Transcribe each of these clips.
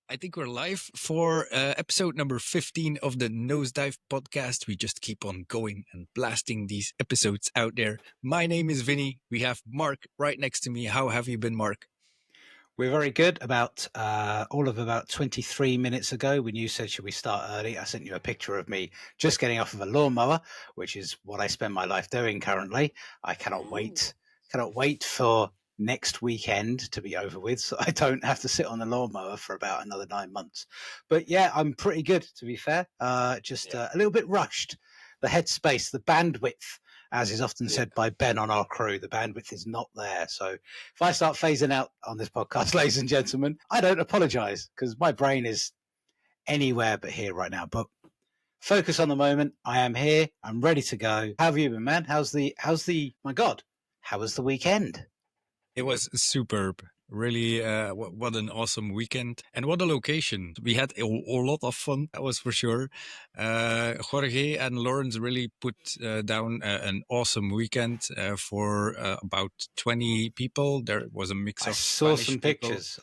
I think we're live for episode number 15 of the Nosedive Podcast. We just keep on going and blasting these episodes out there. My name is Vinie. We have Mark right next to me. How have you been, Mark? We're very good. About 23 minutes ago, when you said, should we start early? I sent you a picture of me just getting off of a lawnmower, which is what I spend my life doing currently. I cannot wait for next weekend to be over with, so I don't have to sit on the lawnmower for about another 9 months. But yeah, I'm pretty good, to be fair. A little bit rushed. The headspace, the bandwidth, as is often said by Ben on our crew, the bandwidth is not there. So if I start phasing out on this podcast, ladies and gentlemen, I don't apologize because my brain is anywhere but here right now. But focus on the moment. I am here. I'm ready to go. How have you been, man? How was the weekend? It was superb. Really, what an awesome weekend. And what a location. We had a lot of fun, that was for sure. Jorge and Lawrence really put down an awesome weekend for about 20 people. There was a mix of I saw Spanish some people. pictures.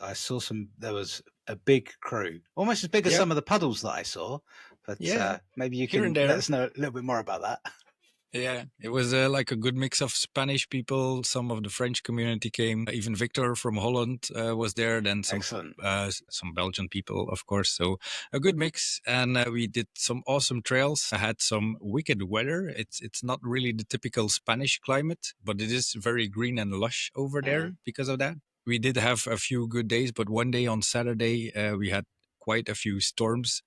There was a big crew, almost as big as some of the puddles that I saw. But maybe you can let us know a little bit more about that. Yeah, it was like a good mix of Spanish people. Some of the French community came. Even Victor from Holland was there. Then some Belgian people, of course. So a good mix. And we did some awesome trails. I had some wicked weather. It's not really the typical Spanish climate, but it is very green and lush over there because of that. We did have a few good days, but one day on Saturday, we had quite a few storms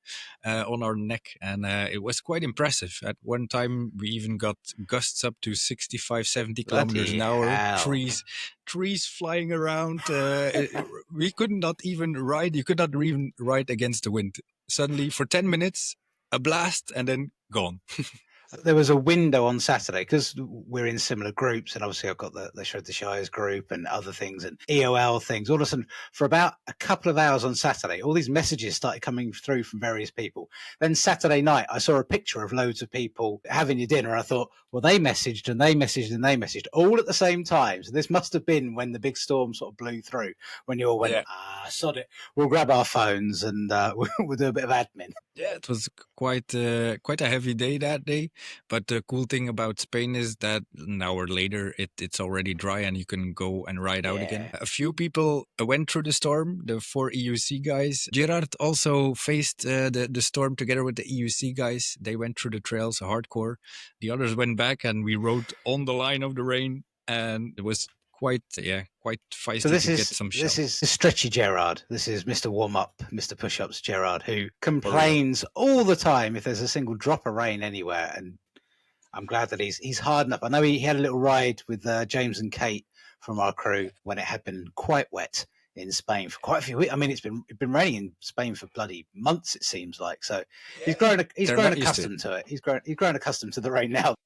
on our neck, and it was quite impressive. At one time, we even got gusts up to 65, 70 kilometers an hour, trees flying around. We could not even ride. You could not even ride against the wind. Suddenly, for 10 minutes, a blast, and then gone. There was a window on Saturday because we're in similar groups, and obviously I've got the Shred the Shires group and other things and EOL things. All of a sudden, for about a couple of hours on Saturday, all these messages started coming through from various people. Then Saturday night, I saw a picture of loads of people having your dinner. I thought, well, they messaged and they messaged and they messaged all at the same time. So this must have been when the big storm sort of blew through, when you all went, sod it, we'll grab our phones and we'll do a bit of admin. Yeah, it was quite a heavy day that day. But the cool thing about Spain is that an hour later, it's already dry and you can go and ride out again. A few people went through the storm, the 4 EUC guys. Gerard also faced the storm together with the EUC guys. They went through the trails hardcore. The others went back and we rode on the line of the rain, and it was quite feisty to get some shots. This is stretchy Gerard. This is Mr. Warm Up, Mr. Push-Ups Gerard, who complains all the time if there's a single drop of rain anywhere. And I'm glad that he's hard enough. I know he had a little ride with James and Kate from our crew when it had been quite wet in Spain for quite a few weeks. I mean, it's been raining in Spain for bloody months, it seems like. So he's grown accustomed to it. He's grown accustomed to the rain now.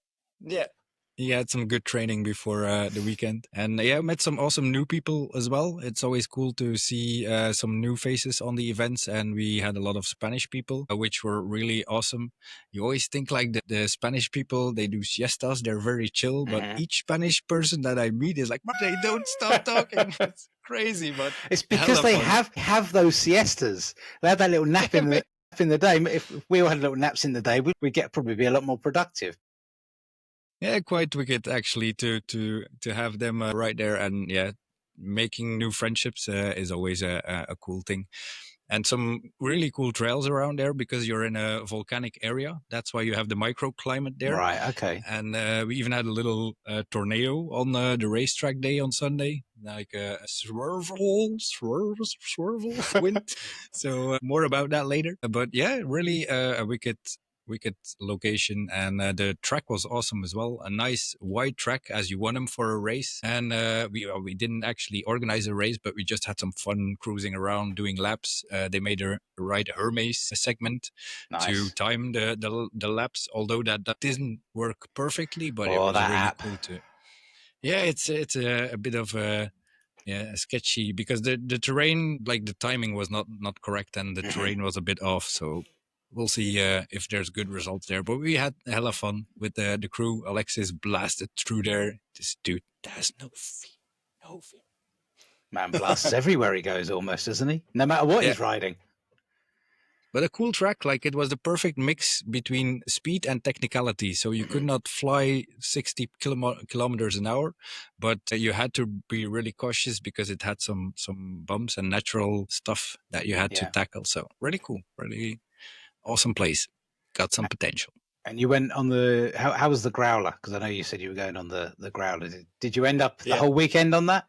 Yeah. He had some good training before the weekend. And met some awesome new people as well. It's always cool to see some new faces on the events. And we had a lot of Spanish people, which were really awesome. You always think like the Spanish people, they do siestas. They're very chill. But each Spanish person that I meet is like, they don't stop talking. It's crazy, but it's because they have those siestas. They have that little nap in the day. If we all had little naps in the day, we'd probably be a lot more productive. Yeah, quite wicked actually to have them right there, and making new friendships is always a cool thing. And some really cool trails around there because you're in a volcanic area. That's why you have the microclimate there. Right, okay. And we even had a little tornado on the racetrack day on Sunday, like a swervel wind. So more about that later. But really a wicked location, and the track was awesome as well. A nice wide track as you want them for a race. And we didn't actually organize a race, but we just had some fun cruising around doing laps. They made a ride Hermes segment to time the laps, although that didn't work perfectly, but it was really cool too. Yeah, it's a bit of sketchy because the terrain, like the timing was not correct, and the terrain was a bit off. So we'll see if there's good results there. But we had a hell of fun with the crew. Alexis blasted through there. This dude has no fear. Man blasts everywhere he goes almost, doesn't he? No matter what he's riding. But a cool track, like it was the perfect mix between speed and technicality. So you could not fly 60 kilometers an hour, but you had to be really cautious because it had some bumps and natural stuff that you had to tackle. So really cool, really awesome place. Got some potential. And you went on the, how was the Growler? Because I know you said you were going on the Growler. Did you end up the whole weekend on that?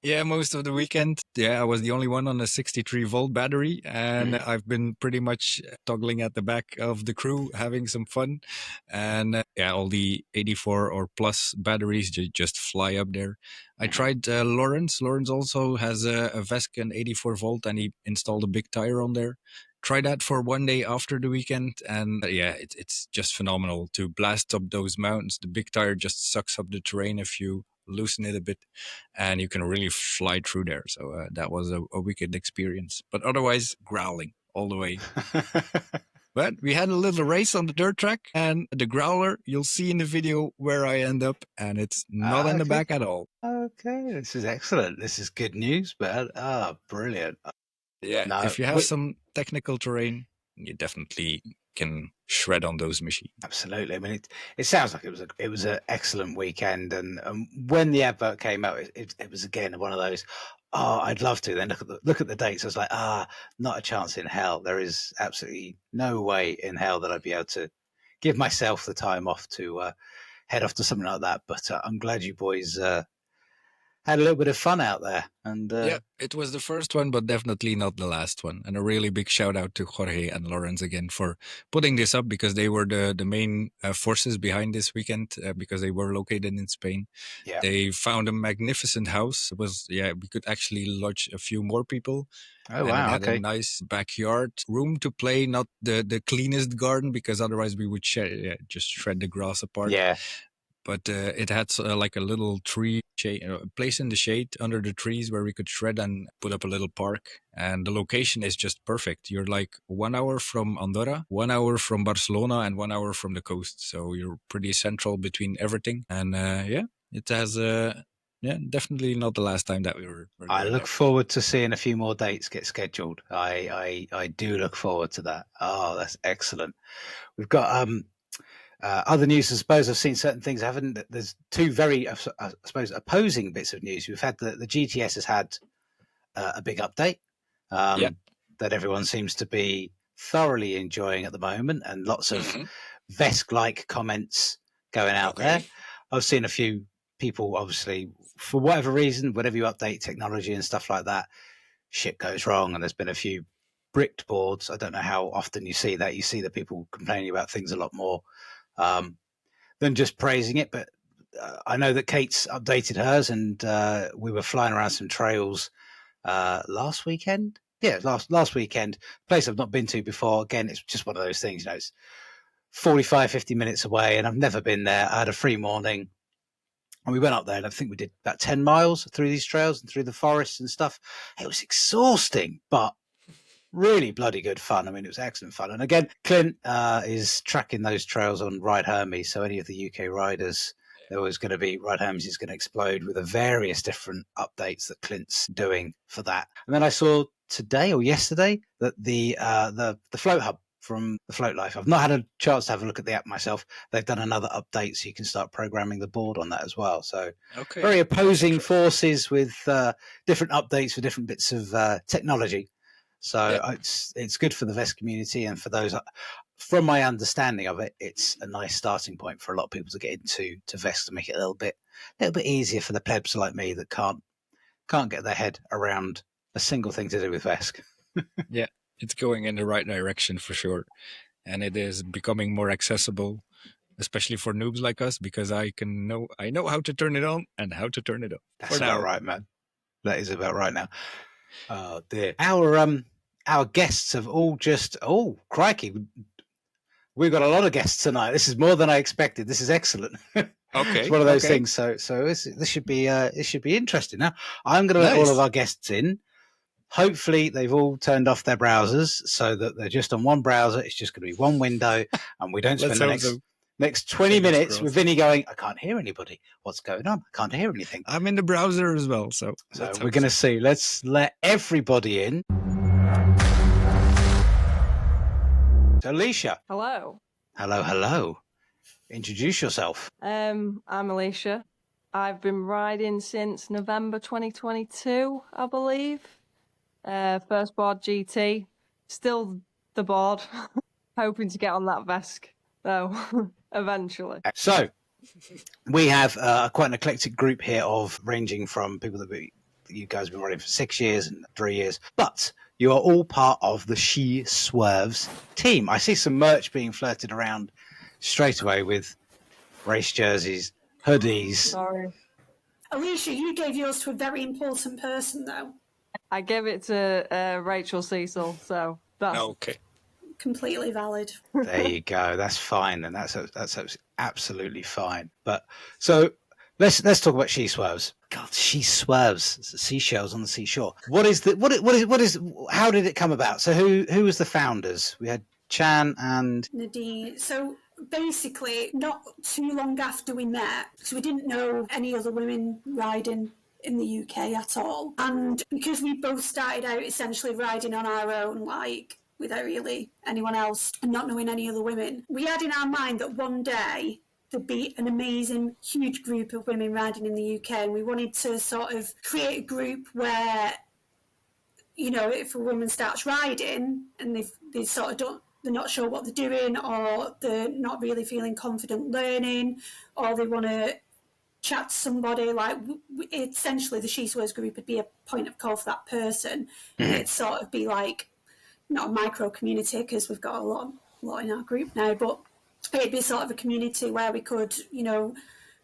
Yeah, most of the weekend. Yeah, I was the only one on a 63-volt battery, and I've been pretty much toggling at the back of the crew, having some fun. And all the 84 or plus batteries just fly up there. I tried Lawrence. Lawrence also has a Vescan 84-volt, and he installed a big tire on there. Try that for one day after the weekend, and it's just phenomenal to blast up those mountains. The big tire just sucks up the terrain if you loosen it a bit, and you can really fly through there. So that was a wicked experience. But otherwise, growling all the way. But we had a little race on the dirt track, and the Growler, you'll see in the video where I end up, and it's not in the back at all. Okay, this is excellent. This is good news, man. Brilliant. Yeah, no, if you have some technical terrain, you definitely can shred on those machines. Absolutely. I mean, it sounds like it was an excellent weekend, and when the advert came out, it was again one of those. Oh, I'd love to. Then look at the dates. I was like, not a chance in hell. There is absolutely no way in hell that I'd be able to give myself the time off to head off to something like that. But I'm glad you boys had a little bit of fun out there. And yeah, it was the first one, but definitely not the last one. And a really big shout out to Jorge and Lawrence again for putting this up, because they were the main forces behind this weekend, because they were located in Spain. Yeah. They found a magnificent house. It was, we could actually lodge a few more people. Oh, wow. It had a nice backyard, room to play, not the cleanest garden, because otherwise we would just shred the grass apart. Yeah. But it had like a little tree place in the shade under the trees where we could shred and put up a little park. And the location is just perfect. You're like 1 hour from Andorra, 1 hour from Barcelona, and 1 hour from the coast. So you're pretty central between everything. And it has definitely not the last time that we were I look forward to seeing a few more dates get scheduled. I do look forward to that. Oh, that's excellent. We've got other news. I suppose I've seen certain things. There's two very, I suppose, opposing bits of news. We've had the GTS has had a big update that everyone seems to be thoroughly enjoying at the moment, and lots of Vesk-like comments going out there. I've seen a few people, obviously, for whatever reason, whenever you update technology and stuff like that, shit goes wrong, and there's been a few bricked boards. I don't know how often you see that. You see the people complaining about things a lot more than just praising it. But I know that Kate's updated hers, and we were flying around some trails last weekend. Yeah, last weekend. Place I've not been to before. Again, it's just one of those things, it's 45, 50 minutes away, and I've never been there. I had a free morning, and we went up there, and I think we did about 10 miles through these trails and through the forests and stuff. It was exhausting, but really bloody good fun. I mean, it was excellent fun. And again, Clint is tracking those trails on Ride Hermes. So any of the UK riders, there was going to be Ride Hermes is going to explode with the various different updates that Clint's doing for that. And then I saw today or yesterday that the Float Hub from the Float Life, I've not had a chance to have a look at the app myself. They've done another update, so you can start programming the board on that as well. So very opposing forces with different updates for different bits of technology. So it's good for the Vesk community, and for those, from my understanding of it, it's a nice starting point for a lot of people to get into Vesk, to make it a little bit easier for the plebs like me that can't get their head around a single thing to do with Vesk. Yeah, it's going in the right direction for sure, and it is becoming more accessible, especially for noobs like us, because I know how to turn it on and how to turn it off. That's about right, man. That is about right now. Oh dear. Our guests have all just crikey. We've got a lot of guests tonight. This is more than I expected. This is excellent. Okay. It's one of those things. So this should be interesting. Now I'm going to let all of our guests in. Hopefully they've all turned off their browsers so that they're just on one browser. It's just going to be one window, and we don't spend the next 20 minutes with Vinie going, I can't hear anybody. What's going on? I can't hear anything. I'm in the browser as well. So we're going to see. Let's let everybody in. So, Alicia. Hello. Hello. Introduce yourself. I'm Alicia. I've been riding since November 2022, I believe. First board GT. Still the board. Hoping to get on that Vesk, though, eventually. So, we have quite an eclectic group here of ranging from people that you guys have been riding for 6 years and 3 years. But you are all part of the She Swerves team. I see some merch being flirted around straight away with race jerseys, hoodies. Sorry. Alicia, you gave yours to a very important person, though. I gave it to Rachel Cecil, so that's Okay. Completely valid. There you go. That's fine, and that's absolutely fine. But so let's talk about She Swerves. God, She Swerves. Seashells on the seashore. What is? How did it come about? So who was the founders? We had Chan and Nadine. So basically, not too long after we met, so we didn't know any other women riding in the UK at all. And because we both started out essentially riding on our own, like without really anyone else and not knowing any other women, we had in our mind that one day there'd be an amazing, huge group of women riding in the UK, and we wanted to sort of create a group where, you know, if a woman starts riding and they sort of don't, they're not sure what they're doing, or they're not really feeling confident learning, or they want to chat to somebody, like essentially the She Swerves group would be a point of call for that person. It'd sort of be like, not a micro community because we've got a lot in our group now, but it'd be sort of a community where we could, you know,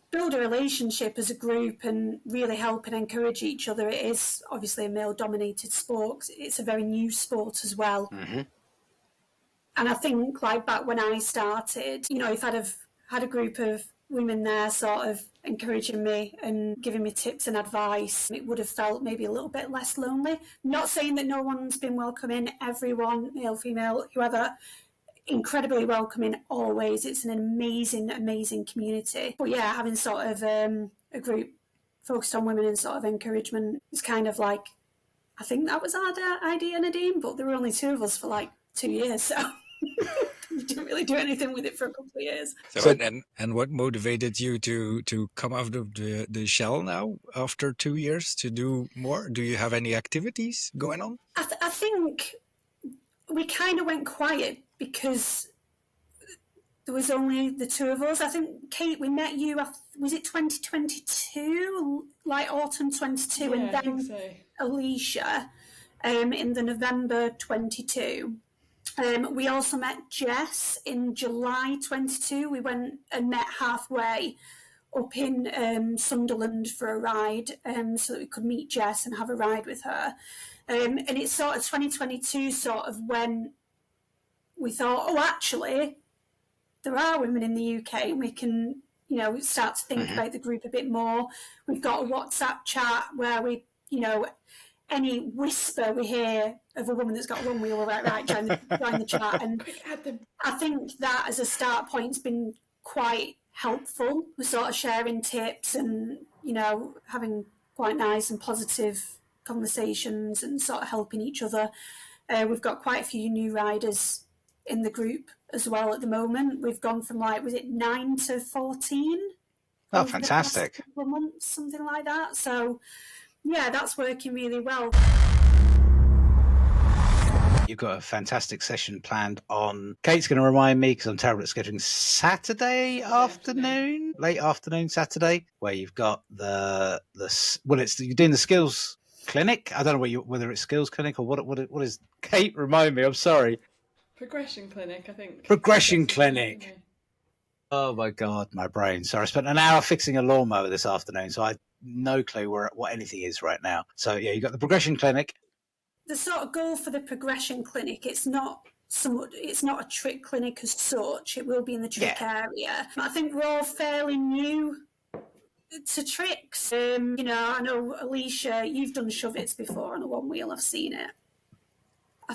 build a relationship as a group and really help and encourage each other. It is obviously a male-dominated sport. It's a very new sport as well. Mm-hmm. And I think, like, back when I started, you know, if I'd have had a group of women there sort of encouraging me and giving me tips and advice, it would have felt maybe a little bit less lonely. Not saying that no one's been welcoming. Everyone, male, female, whoever, incredibly welcoming always. It's an amazing community. But yeah, having sort of a group focused on women and sort of encouragement is kind of like, I think that was our idea, Nadine, but there were only two of us for like 2 years, so we didn't really do anything with it for a couple of years. So and what motivated you to come out of the shell now after 2 years to do more? Do you have any activities going on? I think we kind of went quiet because there was only the two of us. I think, Kate, we met you, was it 2022? Like autumn 22, Yeah, and then I think so. Alicia in the November 22. We also met Jess in July 22. We went and met halfway up in Sunderland for a ride so that we could meet Jess and have a ride with her. And it's sort of 2022 sort of when we thought, oh, actually, there are women in the UK and we can, you know, start to think about the group a bit more. We've got a WhatsApp chat where we, you know, any whisper we hear of a woman that's got a Onewheel, we're right, join the chat. And I think that as a start point has been quite helpful. We're sort of sharing tips and, you know, having quite nice and positive conversations and sort of helping each other. We've got quite a few new riders in the group as well at the moment. We've gone from, like, was it 9 to 14? Oh, fantastic. Couple of months, something like that. So yeah, that's working really well. You've got a fantastic session planned on. Kate's going to remind me because I'm terrible at scheduling. Saturday afternoon, late afternoon Saturday, where you've got the you're doing the skills clinic. I don't know whether it's skills clinic or what is. Kate, remind me. I'm sorry. Progression clinic, I think. Progression clinic. Oh my God, my brain. Sorry, I spent an hour fixing a lawnmower this afternoon, so I have no clue what anything is right now. So yeah, you got the progression clinic. The sort of goal for the progression clinic, it's not a trick clinic as such. It will be in the trick area. I think we're all fairly new to tricks. You know, I know, Alicia, you've done shove-its before on a Onewheel. I've seen it.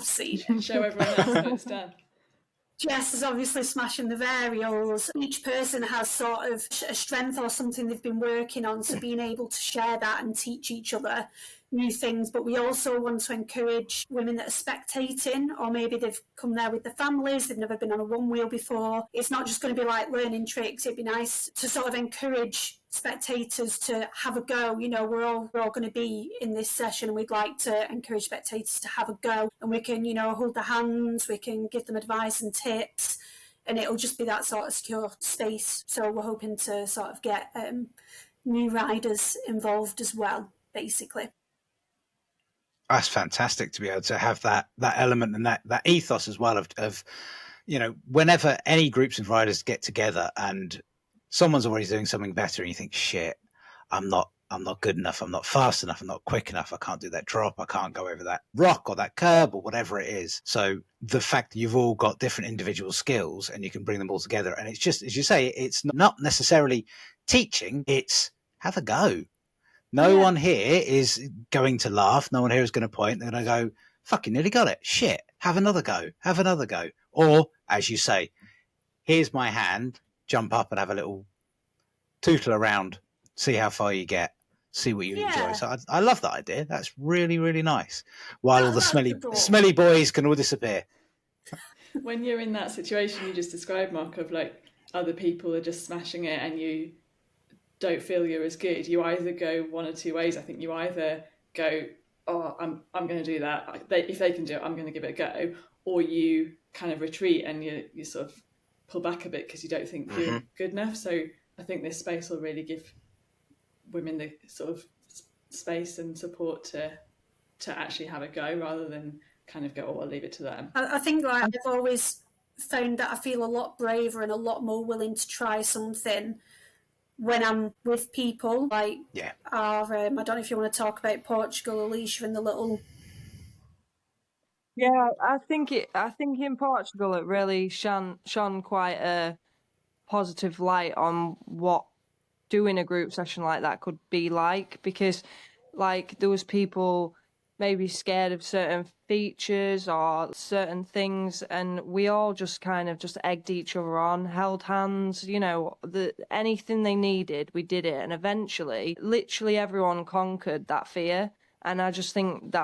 Show everyone else how it's done. Jess is obviously smashing the varials. Each person has sort of a strength or something they've been working on, so being able to share that and teach each other new things, but we also want to encourage women that are spectating, or maybe they've come there with their families, they've never been on a Onewheel before. It's not just going to be like learning tricks. It'd be nice to sort of encourage spectators to have a go. We're all going to be in this session, and we'd like to encourage spectators to have a go, and we can hold their hands, we can give them advice and tips, and it'll just be that sort of secure space. So we're hoping to sort of get new riders involved as well, basically. That's fantastic to be able to have that element and that ethos as well of whenever any groups of riders get together and someone's already doing something better and you think, shit, I'm not good enough, I'm not fast enough, I'm not quick enough, I can't do that drop, I can't go over that rock or that curb or whatever it is. So the fact that you've all got different individual skills and you can bring them all together, and it's just, as you say, it's not necessarily teaching, it's have a go. No one here is going to laugh. No one here is going to point. They're going to go, fucking nearly got it. Shit. Have another go. Have another go. Or, as you say, here's my hand. Jump up and have a little tootle around. See how far you get. See what you enjoy. So I love that idea. That's really, really nice. While all the smelly boys can all disappear. When you're in that situation you just described, Mark, of like other people are just smashing it and you don't feel you're as good, you either go one or two ways. I think you either go, oh, I'm going to do that. If they can do it, I'm going to give it a go. Or you kind of retreat and you sort of pull back a bit because you don't think you're good enough. So I think this space will really give women the sort of space and support to actually have a go rather than kind of go, oh, I'll leave it to them. I think I've always found that I feel a lot braver and a lot more willing to try something when I'm with people, like our, I don't know if you want to talk about Portugal, Alicia, and the little. Yeah, I think in Portugal it really shone quite a positive light on what doing a group session like that could be like, because like there was people maybe scared of certain features or certain things, and we all just kind of just egged each other on, held hands, anything they needed, we did it. And eventually, literally everyone conquered that fear. And I just think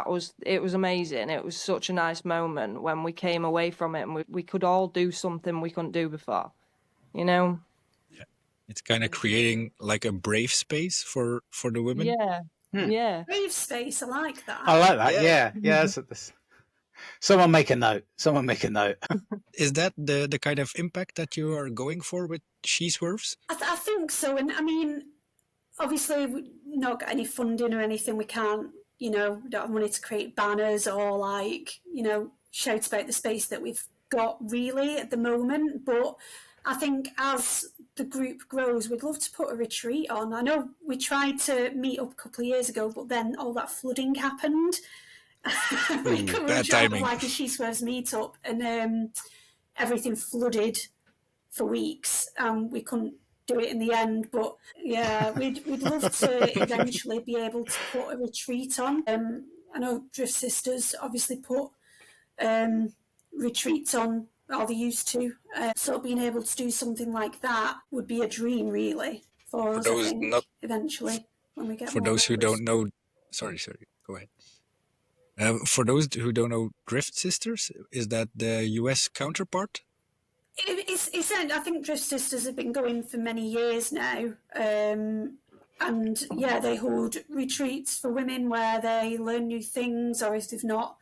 it was amazing. It was such a nice moment when we came away from it and we could all do something we couldn't do before, Yeah. It's kind of creating like a brave space for the women. Yeah. Yeah. Brave space, I like that. I like that. Yeah. That's someone make a note. Is that the kind of impact that you are going for with She Swerves? I think so. And I mean, obviously, we've not got any funding or anything. We can't, we don't have money to create banners or shout about the space that we've got really at the moment. But I think as the group grows, we'd love to put a retreat on. I know we tried to meet up a couple of years ago, but then all that flooding happened. We couldn't have like a She Swerves meetup, and everything flooded for weeks. We couldn't do it in the end, but yeah, we'd love to eventually be able to put a retreat on. I know Drift Sisters obviously put retreats on. Or they used to. So being able to do something like that would be a dream, really, for us, I think, eventually, when we get for those who don't know, sorry, go ahead. For those who don't know Drift Sisters, is that the US counterpart? It's I think Drift Sisters have been going for many years now. And yeah, they hold retreats for women where they learn new things, or if they've not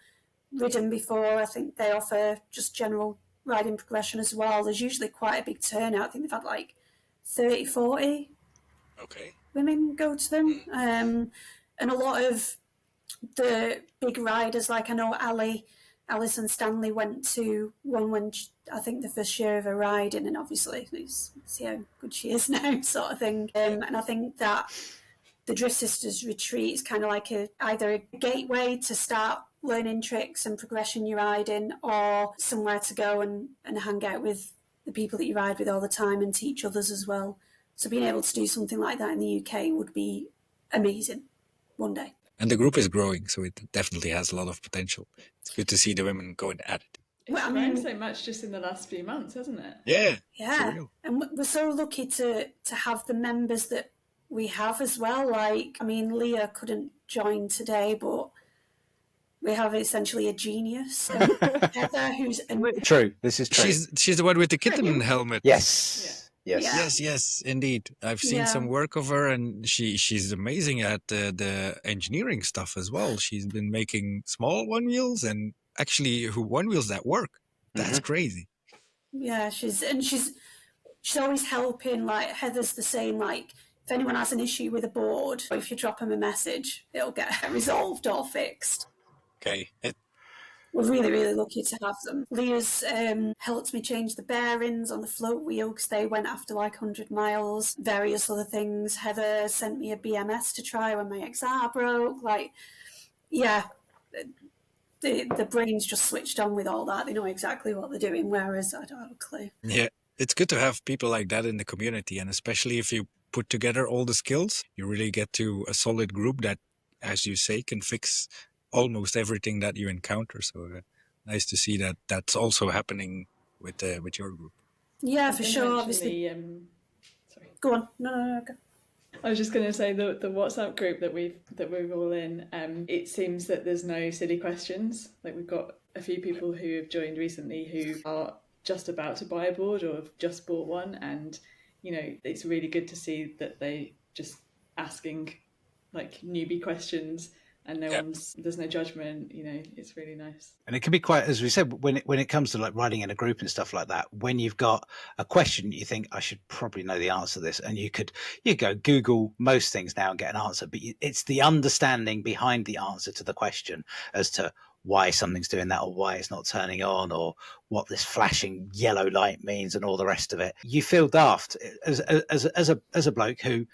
ridden before, I think they offer just general riding progression as well. There's usually quite a big turnout. I think they've had like 30, 40 women go to them. And a lot of the big riders, like I know Alison Stanley went to one when I think the first year of her riding, and obviously see how good she is now, sort of thing. And I think that the Drift Sisters retreat is kind of like either a gateway to start learning tricks and progression you're riding, or somewhere to go and hang out with the people that you ride with all the time and teach others as well. So being able to do something like that in the UK would be amazing one day. And the group is growing, so it definitely has a lot of potential. It's good to see the women going at it. It's grown so much just in the last few months, hasn't it? Yeah. Yeah. And we're so lucky to have the members that we have as well. Like, I mean, Leah couldn't join today, but we have essentially a genius, Heather, who's True. This is true. She's the one with the kitten helmet. Yes. Yeah. Yes, indeed. I've seen some work of her, and she's amazing at the engineering stuff as well. She's been making small Onewheels and actually Onewheels that work. That's crazy. Yeah, she's always helping. Like, Heather's the same. Like, if anyone has an issue with a board, if you drop them a message, it'll get resolved or fixed. Okay. We're really, really lucky to have them. Leah's helped me change the bearings on the float wheel because they went after like 100 miles, various other things. Heather sent me a BMS to try when my XR broke. Like, yeah, the brain's just switched on with all that. They know exactly what they're doing, whereas I don't have a clue. Yeah, it's good to have people like that in the community, and especially if you put together all the skills, you really get to a solid group that, as you say, can fix almost everything that you encounter. So nice to see that that's also happening with your group. Yeah, for sure. Obviously. Sorry. Go on. No, go. I was just going to say the WhatsApp group that we're all in. It seems that there's no silly questions. Like, we've got a few people who have joined recently who are just about to buy a board or have just bought one, and it's really good to see that they just asking like newbie questions. And there's no judgment, it's really nice. And it can be quite, as we said, when it comes to like riding in a group and stuff like that, when you've got a question, you think, I should probably know the answer to this. And you go Google most things now and get an answer, but it's the understanding behind the answer to the question as to why something's doing that or why it's not turning on or what this flashing yellow light means and all the rest of it. You feel daft as a bloke who,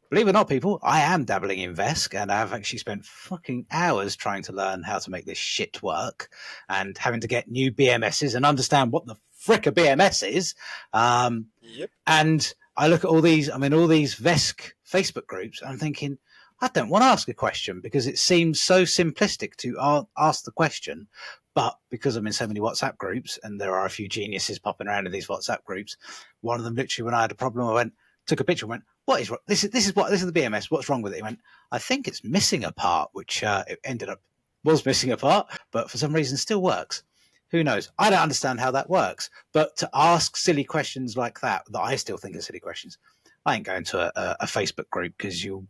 believe it or not, people, I am dabbling in VESC, and I've actually spent fucking hours trying to learn how to make this shit work and having to get new BMSs and understand what the frick a BMS is. And I look at all these VESC Facebook groups, and I'm thinking, I don't want to ask a question because it seems so simplistic to ask the question. But because I'm in so many WhatsApp groups, and there are a few geniuses popping around in these WhatsApp groups, one of them literally, when I had a problem, I took a picture and went, what is wrong? This is the BMS. What's wrong with it? He went, I think it's missing a part, which it ended up was missing a part, but for some reason still works. Who knows? I don't understand how that works. But to ask silly questions like that I still think are silly questions, I ain't going to a Facebook group because you'll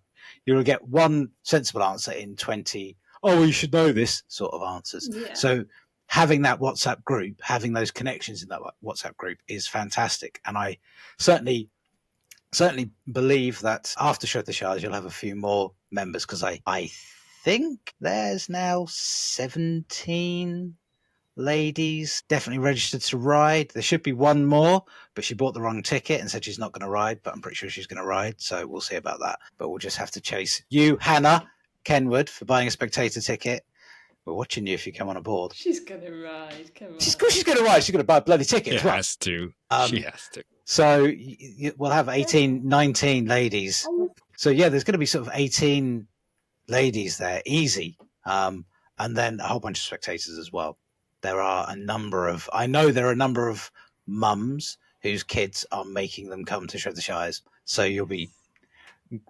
get one sensible answer in 20, you should know this sort of answers. Yeah. So having that WhatsApp group, having those connections in that WhatsApp group is fantastic. And I certainly believe that after Shred the Shires, you'll have a few more members because I think there's now 17 ladies definitely registered to ride. There should be one more, but she bought the wrong ticket and said she's not going to ride, but I'm pretty sure she's going to ride. So we'll see about that. But we'll just have to chase you, Hannah Kenwood, for buying a spectator ticket. We're watching you if you come on aboard. She's going to ride. Come on. She's going to ride. She's going to buy a bloody ticket. She has to. She has to. So we'll have 18, 19 ladies. So yeah, there's going to be sort of 18 ladies there, easy. And then a whole bunch of spectators as well. I know there are a number of mums whose kids are making them come to Shred the Shires. So you'll be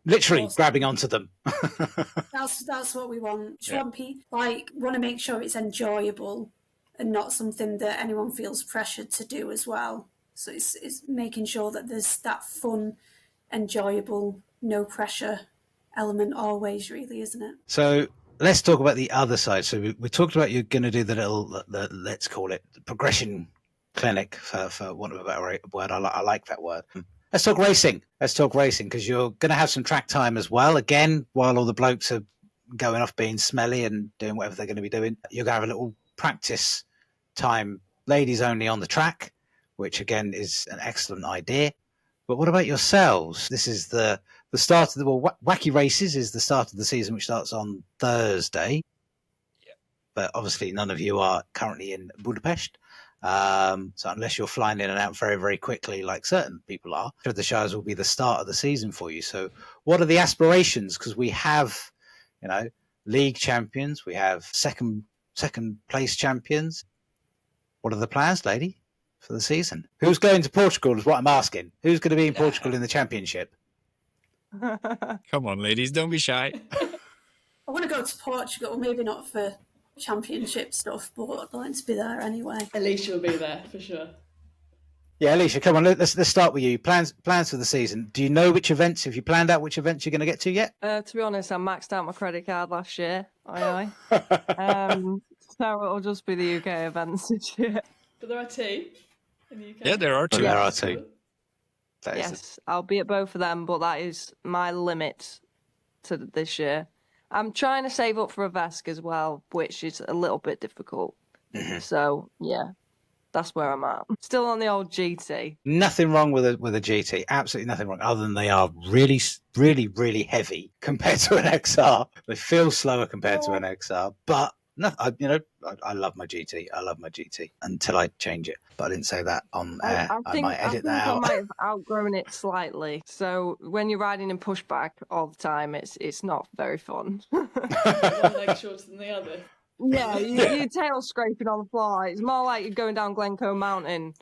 literally grabbing onto them. That's what we want. Want to make sure it's enjoyable and not something that anyone feels pressured to do as well. So it's making sure that there's that fun, enjoyable, no pressure element always, really, isn't it? So let's talk about the other side. So we talked about you're going to do the let's call it progression clinic for want of a better word. I like that word. Let's talk racing because you're going to have some track time as well. Again, while all the blokes are going off being smelly and doing whatever they're going to be doing, you're going to have a little practice time, ladies only on the track, which again is an excellent idea. But what about yourselves? This is the start of Wacky Races is the start of the season, which starts on Thursday. Yeah. But obviously none of you are currently in Budapest. So unless you're flying in and out very, very quickly, like certain people are, Shred the Shires will be the start of the season for you. So what are the aspirations? Because we have, league champions, we have second place champions. What are the plans, lady, for the season? Who's going to Portugal is what I'm asking. Who's going to be in Portugal in the championship? Come on, ladies, don't be shy. I want to go to Portugal, maybe not for championship stuff, but I'd like to be there anyway. Alicia will be there for sure. Yeah, Alicia, come on. Let's start with you. Plans for the season. Do you know which events? Have you planned out which events you're going to get to yet? To be honest, I maxed out my credit card last year. Aye. So it'll just be the UK events this year. But there are 2 in the UK. Yeah, there are 2. There are 2. Yes, I'll be at both of them, but that is my limit to this year. I'm trying to save up for a Vesk as well, which is a little bit difficult. So, yeah, that's where I'm at. Still on the old GT. Nothing wrong with a GT. Absolutely nothing wrong, other than they are really, really, really heavy compared to an XR. They feel slower compared to an XR, but no, I love my GT. I love my GT until I change it. But I didn't say that on air. I might edit that out. I might have outgrown it slightly. So when you're riding in pushback all the time, it's not very fun. One leg shorter than the other. Yeah, your tail scraping on the floor. It's more like you're going down Glencoe Mountain,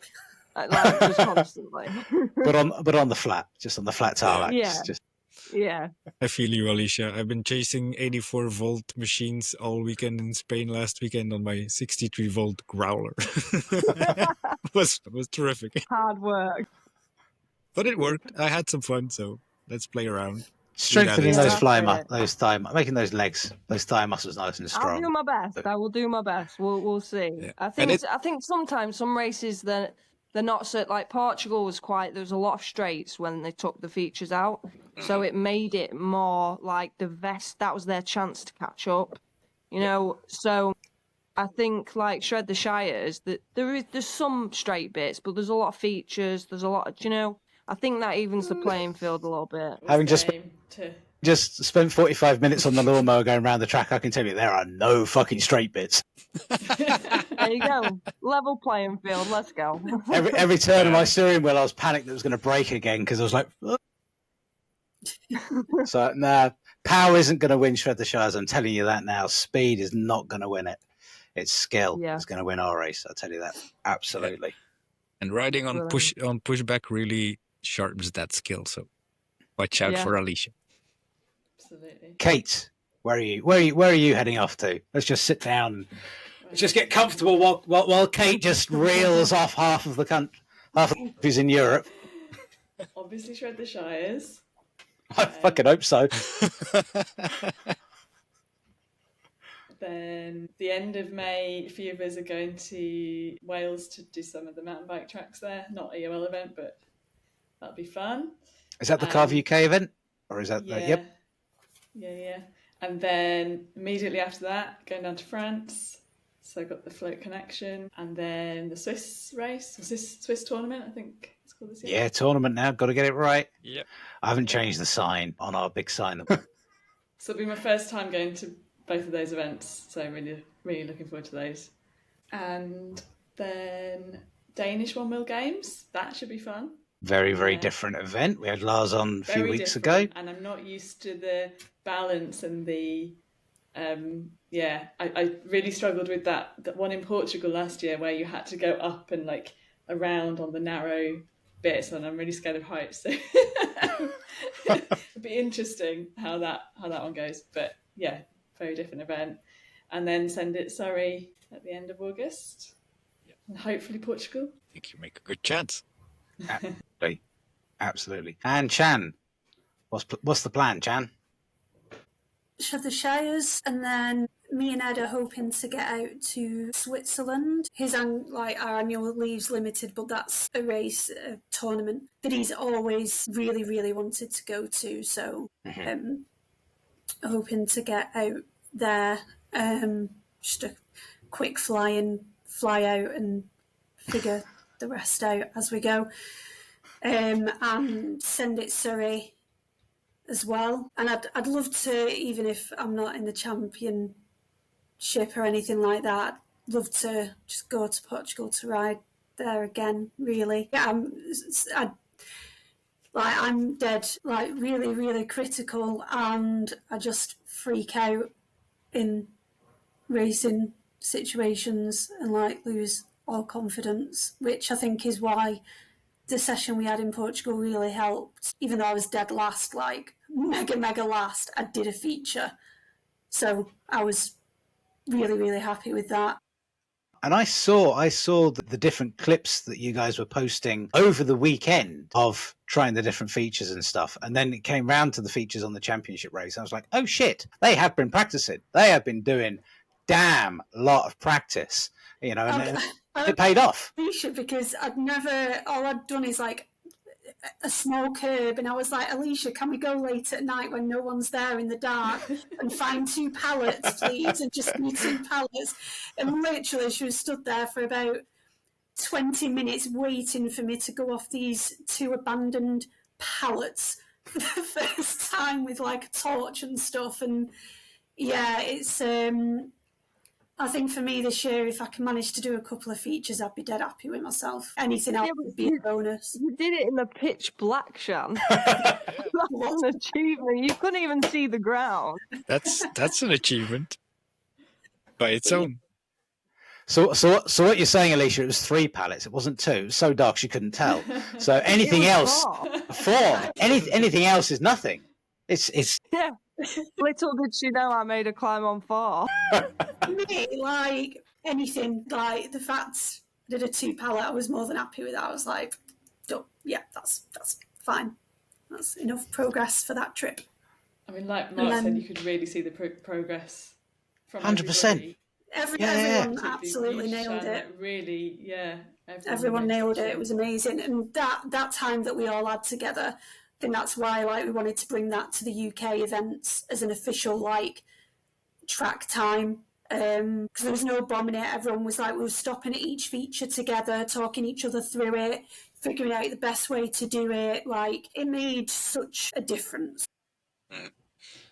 like just constantly. but on the flat, just on the flat tarmac. Yeah. I feel you, Alicia. I've been chasing 84-volt machines all weekend in Spain last weekend on my 63-volt growler. It was terrific. Hard work. But it worked. I had some fun, so let's play around. Strengthening those That's making those legs, those thigh muscles nice and strong. I'll do my best. I will do my best. We'll see. Yeah. I think sometimes some races they're not so, like Portugal was there was a lot of straights when they took the features out. So it made it more like the Vest, that was their chance to catch up. So I think like Shred the Shires, that there's some straight bits, but there's a lot of features, there's a lot of, I think that evens the playing field a little bit. Having just spent 45 minutes on the lawnmower going around the track, I can tell you there are no fucking straight bits. There you go. Level playing field. Let's go. Every turn of my steering wheel, I was panicked that it was going to break again because I was like, So, nah, power isn't going to win Shred the Shires. I'm telling you that now. Speed is not going to win it. It's skill that's going to win our race. I'll tell you that. Absolutely. And riding on pushback really sharpens that skill. So watch out for Alicia. Absolutely. Kate, where are you heading off to? Let's just sit down and let's just get comfortable while Kate just reels off half of the countries in Europe. Obviously, Shred the Shires. I fucking hope so. Then the end of May, a few of us are going to Wales to do some of the mountain bike tracks there. Not a UL event, but that'll be fun. Is that the Carve UK event? Or is that Yeah. And then immediately after that, going down to France. So I got the Float Connection. And then the Swiss race, the Swiss tournament, I think it's called this year. Yeah, tournament now. Got to get it right. Yep. I haven't changed the sign on our big sign. So it'll be my first time going to both of those events. So I'm really, really looking forward to those. And then Danish Onewheel Games. That should be fun. Very, very different event. We had Lars on a few weeks ago. And I'm not used to the balance and the... I really struggled with that one in Portugal last year where you had to go up and like around on the narrow bits, and I'm really scared of heights. So it'll be interesting how that one goes. But yeah, very different event. And then send it Surrey at the end of August. Yep. And hopefully Portugal. I think you make a good chance. Absolutely. And Chan, what's the plan, Chan? Shred the Shires, and then me and Ed are hoping to get out to Switzerland. Our annual leave's limited, but that's a race, a tournament that he's always really, really wanted to go to. So, hoping to get out there. Just a quick fly out and figure the rest out as we go. And send it Surrey as well. And I'd love to, even if I'm not in the championship or anything like that, I'd love to just go to Portugal to ride there again, really. Yeah, I'm dead, really, really critical, and I just freak out in racing situations and lose all confidence, which I think is why the session we had in Portugal really helped. Even though I was dead last, like mega last, I did a feature. So I was really, really happy with that. And I saw the different clips that you guys were posting over the weekend of trying the different features and stuff. And then it came round to the features on the championship race. I was like, oh shit, they have been practicing. They have been doing damn lot of practice, you know, and it paid off. Because all I'd done is like a small curb, and I was like, Alicia, can we go late at night when no one's there in the dark and find 2 pallets, please, and just need 2 pallets? And literally she was stood there for about 20 minutes waiting for me to go off these 2 abandoned pallets for the first time with like a torch and stuff. And yeah, it's I think for me this year, if I can manage to do a couple of features, I'd be dead happy with myself. Anything else would be a bonus. You did it in the pitch black, Shan. That's an achievement. You couldn't even see the ground. That's an achievement by its own. So what you're saying, Alicia? It was 3 pallets. It wasn't 2. It was so dark she couldn't tell. So anything else, 4. Anything else is nothing. It's yeah. Little did she know I made her climb on 4. Me, like anything, like the fact I did a 2 pallet, I was more than happy with that. I was like, yeah, that's fine. That's enough progress for that trip. I mean, like Mark said, you could really see the progress from 100%. Everyone absolutely nailed it. Really, yeah. Everyone nailed it. It was amazing. And that time that we all had together, I think that's why like we wanted to bring that to the UK events as an official like track time. Because there was no bombing it. Everyone was like, we were stopping at each feature together, talking each other through it, figuring out the best way to do it. Like, it made such a difference.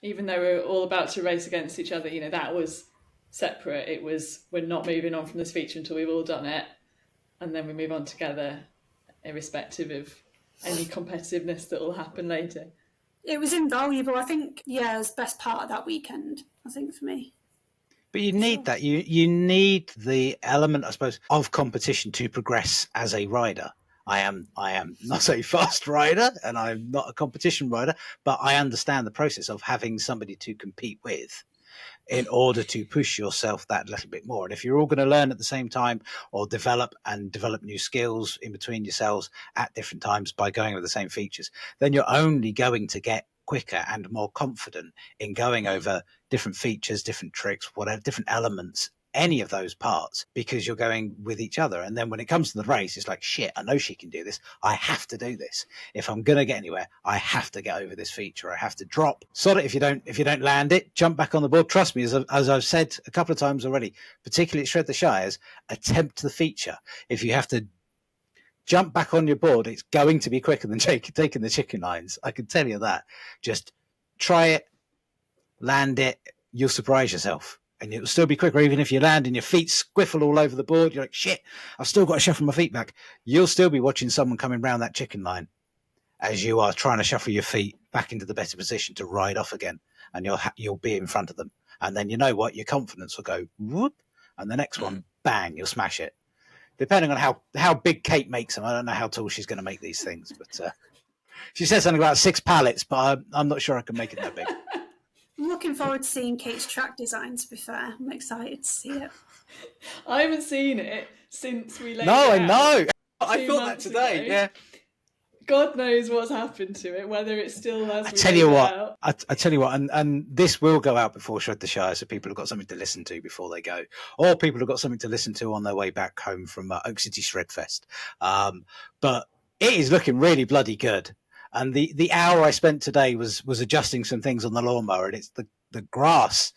Even though we were all about to race against each other, you know, that was separate. It was, we're not moving on from this feature until we've all done it. And then we move on together, irrespective of any competitiveness that will happen later. It was invaluable. I think, yeah, it was the best part of that weekend, I think, for me. But you need that. You need the element, I suppose, of competition to progress as a rider. I am not a fast rider and I'm not a competition rider, but I understand the process of having somebody to compete with in order to push yourself that little bit more. And if you're all going to learn at the same time or develop new skills in between yourselves at different times by going with the same features, then you're only going to get quicker and more confident in going over different features, different tricks, whatever, different elements, any of those parts, because you're going with each other. And then when it comes to the race, it's like, shit, I know she can do this. I have to do this. If I'm going to get anywhere, I have to get over this feature. I have to drop. Sort of, if you don't land it, jump back on the board. Trust me, as I've said a couple of times already, particularly at Shred the Shires, attempt the feature. If you have to jump back on your board, it's going to be quicker than taking the chicken lines. I can tell you that. Just try it, land it, you'll surprise yourself. And it'll still be quicker, even if you land and your feet squiffle all over the board. You're like, shit, I've still got to shuffle my feet back. You'll still be watching someone coming round that chicken line as you are trying to shuffle your feet back into the better position to ride off again. And you'll be in front of them. And then you know what? Your confidence will go whoop. And the next one, bang, you'll smash it. Depending on how big Kate makes them. I don't know how tall she's going to make these things. But she said something about 6 pallets, but I'm not sure I can make it that big. I'm looking forward to seeing Kate's track design, to be fair. I'm excited to see it. I haven't seen it since we laid it I out know. I 2 thought that months today. ago. Yeah. God knows what's happened to it, whether it still has. I tell you what, and this will go out before Shred the Shire, so people have got something to listen to before they go, or people have got something to listen to on their way back home from Oak City Shred Fest. But it is looking really bloody good. And the hour I spent today was adjusting some things on the lawnmower, and it's the grass.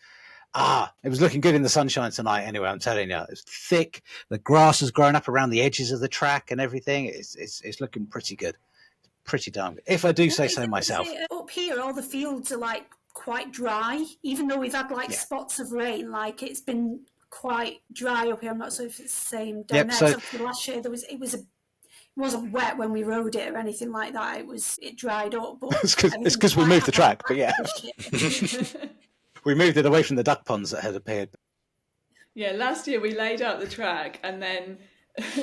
It was looking good in the sunshine tonight. Anyway, I'm telling you, it's thick. The grass has grown up around the edges of the track and everything. It's looking pretty good. Pretty darn good, if I do say so myself. Up here, all the fields are like quite dry, even though we've had like spots of rain. Like it's been quite dry up here. I'm not sure if it's the same down there. So last year it wasn't wet when we rode it or anything like that. It dried up. But it's because we moved the track, but yeah, we moved it away from the duck ponds that had appeared. Yeah, last year we laid out the track, and then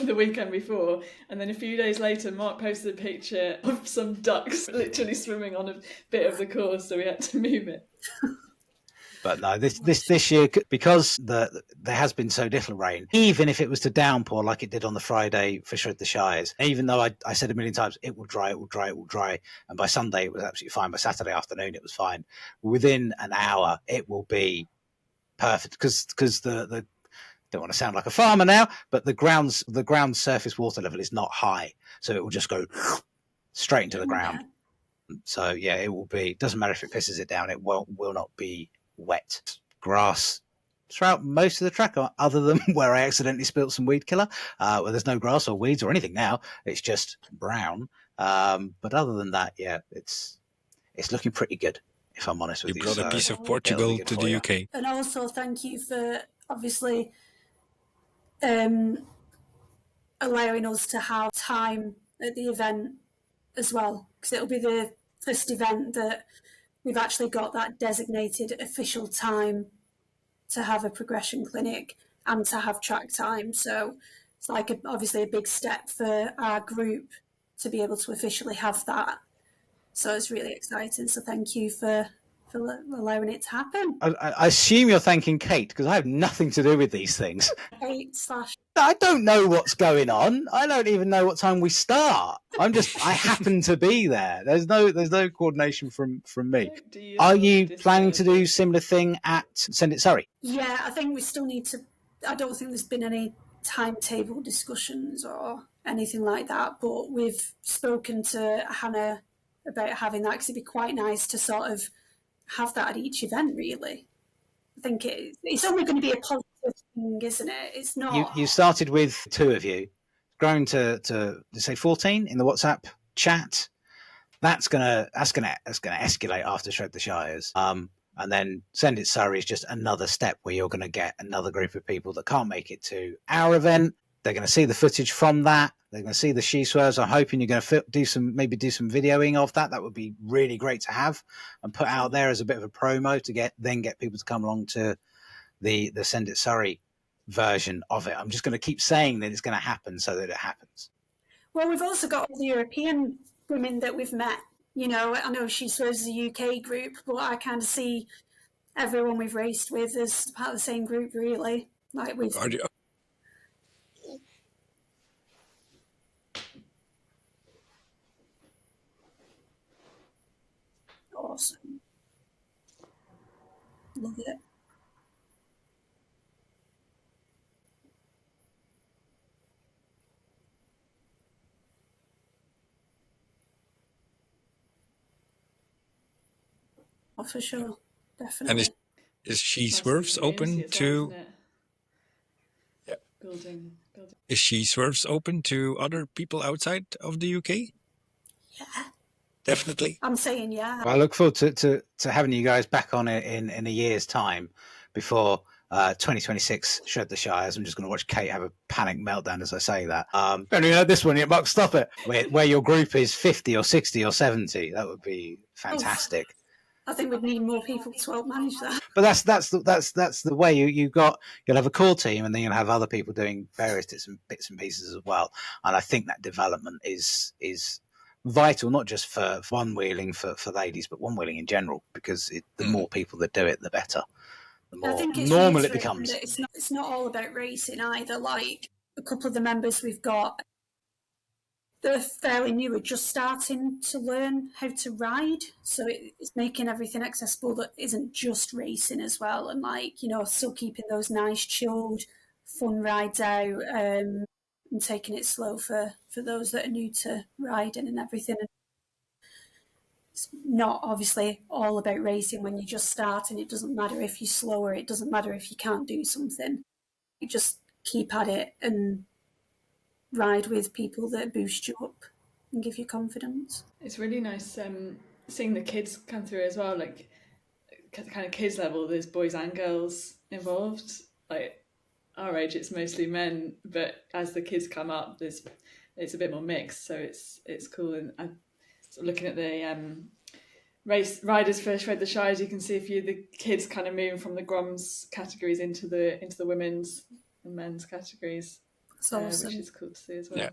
the weekend before, and then a few days later Mark posted a picture of some ducks literally swimming on a bit of the course, so we had to move it. But no, this year, because there has been so little rain, even if it was to downpour like it did on the Friday for Shred the Shires, even though I said a million times, it will dry, and by Sunday it was absolutely fine, by Saturday afternoon it was fine, within an hour it will be perfect, because the don't want to sound like a farmer now, but the ground surface water level is not high, so it will just go straight into the ground. So yeah, it will be, doesn't matter if it pisses it down, it will not be wet. Grass throughout most of the track, other than where I accidentally spilt some weed killer, where there's no grass or weeds or anything now, it's just brown. But other than that, yeah, it's looking pretty good, if I'm honest with you. You brought a piece of Portugal to the UK. And also thank you for obviously allowing us to have time at the event as well, because it'll be the first event that we've actually got that designated official time to have a progression clinic and to have track time. So it's like obviously a big step for our group to be able to officially have that. So it's really exciting. So thank you for allowing it to happen. I assume you're thanking Kate, because I have nothing to do with these things. Kate / I don't know what's going on. I don't even know what time we start. I happen to be there. There's no coordination from me. Are you planning to do similar thing at Send It Surrey? Yeah, I think we still need to. I don't think there's been any timetable discussions or anything like that, but we've spoken to Hannah about having that, because it'd be quite nice to sort of have that at each event, really. I think it's only going to be a positive thing, isn't it? It's not. You started with 2 of you, grown to say 14 in the WhatsApp chat. That's gonna escalate after Shred the Shires. And then Send It Surrey is just another step where you're going to get another group of people that can't make it to our event. They're going to see the footage from that. They're going to see the She Swerves. I'm hoping you're going to do some videoing of that. That would be really great to have and put out there as a bit of a promo to get people to come along to the Send It Surrey version of it. I'm just going to keep saying that it's going to happen so that it happens. Well, we've also got all the European women that we've met. You know, I know She Swerves is a UK group, but I kind of see everyone we've raced with as part of the same group, really. Like we've. Awesome. Love it. Oh, for sure. Definitely. And is She Swerves open to... Yeah. Building. Is She Swerves open to other people outside of the UK? Yeah. Definitely. I'm saying yeah. I look forward to having you guys back on it in a year's time before 2026 Shred the Shires. I'm just going to watch Kate have a panic meltdown as I say that. Don't even heard this one yet, Mark. Stop it. Where your group is 50 or 60 or 70. That would be fantastic. I think we'd need more people to help manage that. But that's the way you'll have a core team, and then you'll have other people doing various bits and pieces as well. And I think that development is vital, not just for Onewheeling for ladies, but Onewheeling in general, because the more people that do it, the better. The more normal it becomes. It's not all about racing either. Like a couple of the members we've got, they're fairly new, are just starting to learn how to ride. So it's making everything accessible that isn't just racing as well. And still keeping those nice, chilled, fun rides out, and taking it slow for those that are new to riding and everything. It's not obviously all about racing when you just start, and it doesn't matter if you're slower, it doesn't matter if you can't do something. You just keep at it and ride with people that boost you up and give you confidence. It's really nice seeing the kids come through as well, like kind of kids level. There's boys and girls involved. Like our age, it's mostly men, but as the kids come up, it's a bit more mixed. So it's cool. And I'm looking at the race riders for Shred the Shires. You can see a few of the kids kind of moving from the Groms categories into the women's and men's categories. It's awesome. which is cool to see as well. Yeah.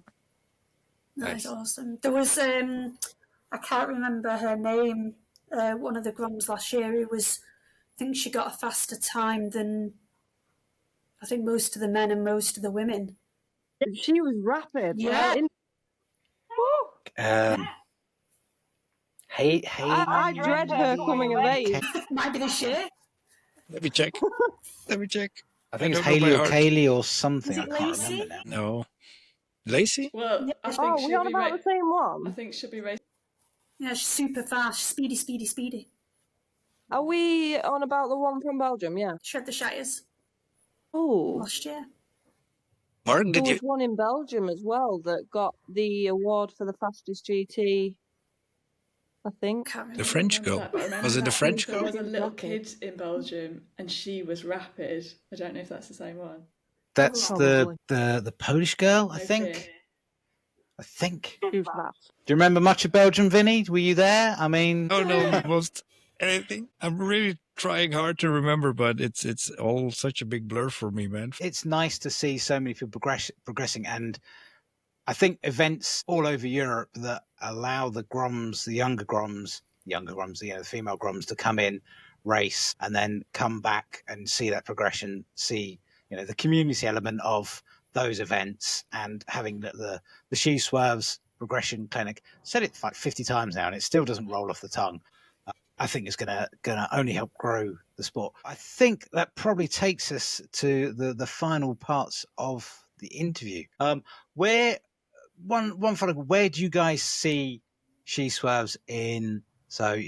That's Nice. awesome. There was I can't remember her name. One of the Groms last year who was, I think she got a faster time than I think most of the men and most of the women. She was rapid. Yeah. I dread her coming of age. Might be this year. Let me check. I think I it's don't know by Haley or heart. Kaylee or something. Is I it can't Lacey? remember now. No. Lacey? Well, I think Oh, we she'll on be about the same I one? think she'll be racing. Yeah, she's super fast. Speedy. Are we on about the one from Belgium? Yeah. Shred the Shires Oh, last year. Mark, there did was you? one in Belgium as well that got the award for the fastest GT. I think. Can't remember. The French girl. That, but I remember Was it the that French there girl? was a little Rapid. kid in Belgium and she was rapid. I don't know if that's the same one. That's the Polish girl, I No think. fear. I think. Who's that? Do you remember much of Belgium, Vinny? Were you there? I mean, Oh no, almost anything. I'm really trying hard to remember, but it's all such a big blur for me, man. it's nice to see so many people progressing, and I think events all over Europe that allow the Groms, the younger Groms, the female Groms to come in, race, and then come back and see that progression, see the community element of those events, and having the She Swerves progression clinic. Said it like 50 times now, and it still doesn't roll off the tongue. I think it's gonna only help grow the sport. I think that probably takes us to the final parts of the interview. Where where do you guys see She Swerves in? So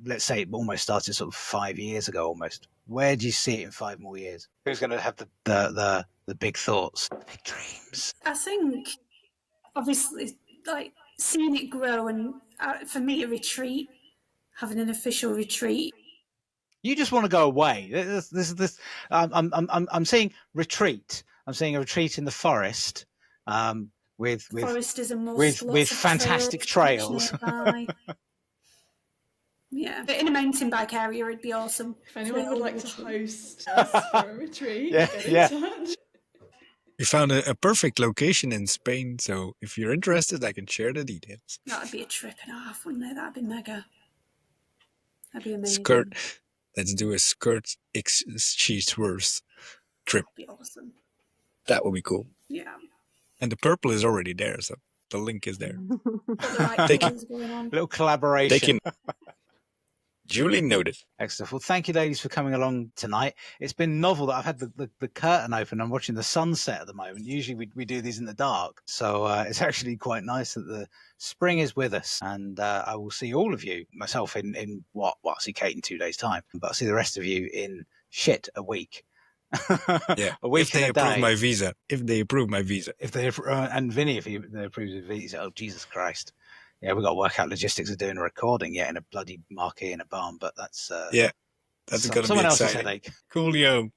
let's say it almost started sort of 5 years ago, almost. Where do you see it in 5 more years? Who's going to have the big thoughts, the big dreams? I think, obviously, like seeing it grow, and for me, a retreat, having an official retreat. You just want to go away. This. I'm seeing retreat. I'm seeing a retreat in the forest, with Forest is a must. with lots of fantastic trails. nearby. Yeah, but in a mountain bike area, it'd be awesome. If anyone would like to host us for a retreat, Yeah, get in touch. We found a perfect location in Spain, so if you're interested, I can share the details. That'd be a trip and a half, wouldn't it? That'd be mega. That'd be amazing. Skirt. Let's do a skirt She Swerves trip. That'd be awesome. That would be cool. Yeah. And the purple is already there, so the link is there. Got the right Take it. colours going on. Little collaboration. Taken. Duly noted. Excellent. Well, thank you, ladies, for coming along tonight. It's been novel that I've had the curtain open. I'm watching the sunset at the moment. Usually we do these in the dark. So it's actually quite nice that the spring is with us. And I will see all of you, myself in what? Well, I'll see Kate in 2 days' time. But I'll see the rest of you in a week. Yeah. A week If they and a approve day. my visa. If they approve my visa. If they and Vinny, if they approve the visa, oh Jesus Christ! Yeah, we've got to work out logistics of doing a recording yet in a bloody marquee in a barn, but that's Yeah. That's going to be someone else's exciting. headache. Coolio.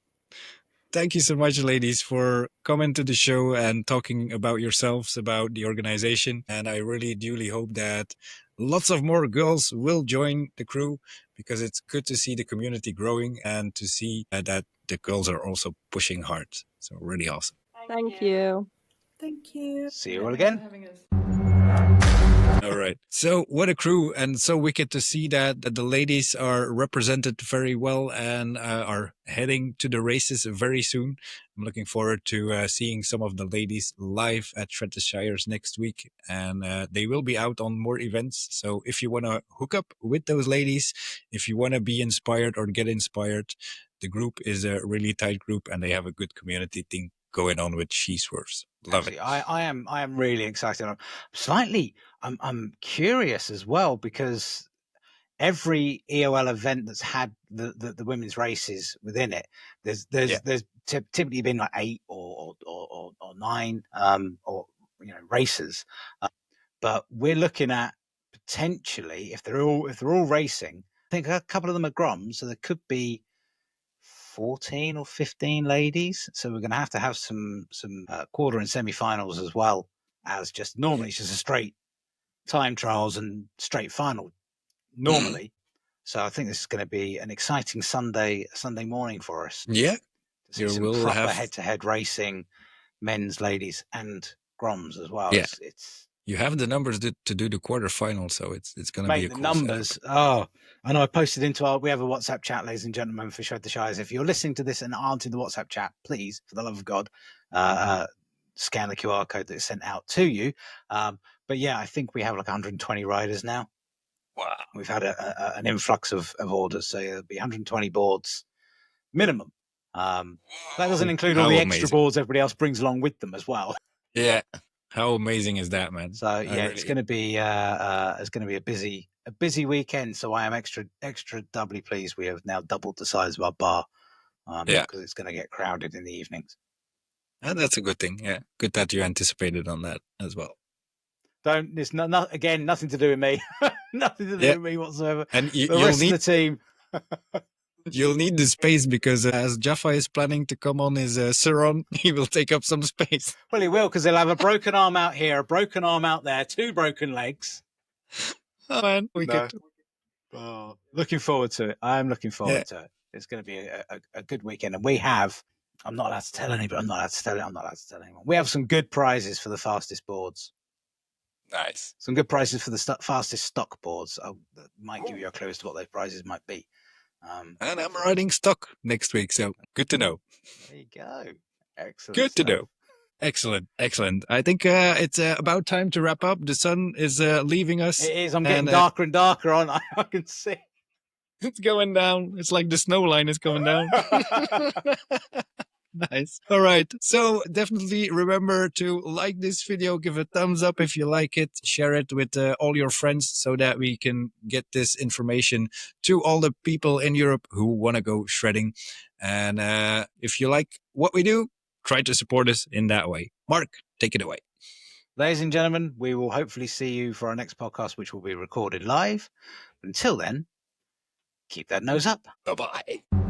Thank you so much, ladies, for coming to the show and talking about yourselves, about the organization. And I really duly hope that lots of more girls will join the crew, because it's good to see the community growing and to see that the girls are also pushing hard. So really awesome. Thank you. Thank you. See you all Thanks for again. having us. All right. So what a crew, and so wicked to see that the ladies are represented very well and are heading to the races very soon. I'm looking forward to seeing some of the ladies live at Shred the Shires next week, and they will be out on more events. So if you want to hook up with those ladies, if you want to be inspired or get inspired, the group is a really tight group, and they have a good community thing going on with She Swerves. Love it. I am really excited. I'm curious as well, because every EOL event that's had the women's races within it, there's typically been like 8 or 9 or races, but we're looking at potentially, if they're all racing, I think a couple of them are Groms, so there could be 14 or 15 ladies. So we're going to have some quarter and semi-finals, as well as just normally it's just a straight time trials and straight final normally. So I think this is going to be an exciting Sunday morning for us. Yeah. To see You some will proper have- head-to-head racing, men's, ladies, and Groms as well. Yeah. It's You have the numbers to do the quarterfinal, so it's going to be mate, a the cool numbers. setup. Oh, I know. I posted into we have a WhatsApp chat, ladies and gentlemen, for Shred the Shires. If you're listening to this and aren't in the WhatsApp chat, please, for the love of God, scan the QR code that's sent out to you. But yeah, I think we have like 120 riders now. Wow. We've had an influx of orders, so there'll be 120 boards minimum. That doesn't include all the extra boards everybody else brings along with them as well. Yeah. How amazing is that, man? So yeah, it's going to be a busy weekend. So I am extra doubly pleased. We have now doubled the size of our bar, because it's going to get crowded in the evenings. And that's a good thing. Yeah, good that you anticipated on that as well. It's again nothing to do with me, nothing to do with me whatsoever. And the rest of the team. You'll need the space because as Jaffa is planning to come on his Suron, he will take up some space. Well, he will, because he'll have a broken arm out here, a broken arm out there, 2 broken legs. Oh, man. Looking forward to it. I am looking forward to it. It's going to be a good weekend. And we have, I'm not allowed to tell anybody, I'm not allowed to tell anyone. We have some good prizes for the fastest boards. Nice. Some good prizes for the fastest stock boards. I might give you a clue as to what those prizes might be. And I'm riding stock next week, so good to know. There you go. Excellent. Good to know. Excellent. I think it's about time to wrap up. The sun is leaving us. It is. I'm getting darker and darker on. I can see. It's going down. It's like the snow line is coming down. Nice. All right. So definitely remember to like this video, give a thumbs up if you like it, share it with all your friends so that we can get this information to all the people in Europe who want to go shredding. And if you like what we do, try to support us in that way. Mark, take it away. Ladies and gentlemen, we will hopefully see you for our next podcast, which will be recorded live. But until then, keep that nose up. Bye-bye.